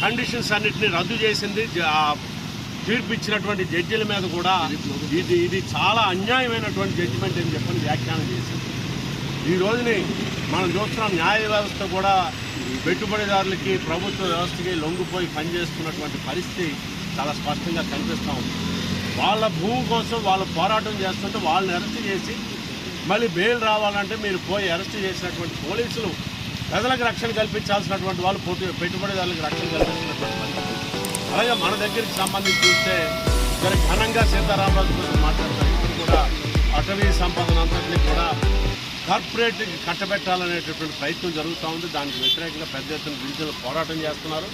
Conditions అన్నింటినీ రద్దు చేసింది. తీర్పు ఇచ్చినటువంటి జడ్జిల మీద కూడా ఇది చాలా అన్యాయమైనటువంటి జడ్జిమెంట్ అని చెప్పని వ్యాఖ్యానం చేసింది. ఈ రోజుని మనం చూస్తున్నాం, న్యాయ వ్యవస్థ కూడా పెట్టుబడిదారులకి ప్రభుత్వ వ్యవస్థకి లొంగిపోయి పనిచేస్తున్నటువంటి పరిస్థితి చాలా స్పష్టంగా కనిపిస్తూ ఉంది. వాళ్ళ భూమి కోసం వాళ్ళు పోరాటం చేస్తుంటే వాళ్ళని అరెస్ట్ చేసి మళ్ళీ బెయిల్ రావాలంటే మీరు పోయి అరెస్ట్ చేసినటువంటి పోలీసులు ప్రజలకు రక్షణ కల్పించాల్సినటువంటి వాళ్ళు పెట్టుబడిదారులకు రక్షణ కల్పించినటువంటి పరిస్థితి. అలాగే మన దగ్గరికి సంబంధించి చూస్తే సరే ఘనంగా సీతారామరాజు కోసం మాట్లాడతారు. ఇప్పుడు కూడా అటవీ సంపదన అంతటినీ కూడా కార్పొరేట్కి కట్టబెట్టాలనేటటువంటి ప్రయత్నం జరుగుతూ ఉంది. దానికి వ్యతిరేకంగా పెద్ద ఎత్తున గిరిజనులు పోరాటం చేస్తున్నారు.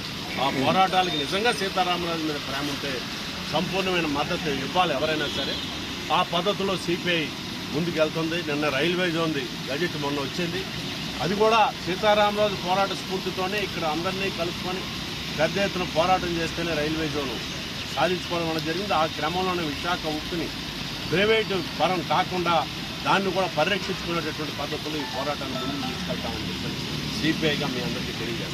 ఆ పోరాటాలకి నిజంగా సీతారామరాజు మీద ప్రేమ ఉంటే సంపూర్ణమైన మద్దతు ఇవ్వాలి ఎవరైనా సరే. ఆ పద్ధతిలో సిపిఐ ముందుకెళ్తుంది. నిన్న రైల్వే జోన్ది గజెట్ మొన్న వచ్చింది. అది కూడా సీతారామరాజు పోరాట స్ఫూర్తితోనే ఇక్కడ అందరినీ కలుపుకొని పెద్ద ఎత్తున పోరాటం చేస్తేనే రైల్వే జోను సాధించుకోవడం అనేది జరిగింది. ఆ క్రమంలోనే విశాఖ ఉక్కుని ప్రైవేటు పరం కాకుండా దాన్ని కూడా పరిరక్షించుకునేటటువంటి పద్ధతులు ఈ పోరాటాన్ని ముందుకు తీసుకెళ్తామని చెప్పి సిపిఐగా మీ అందరికీ తెలియజేస్తాం.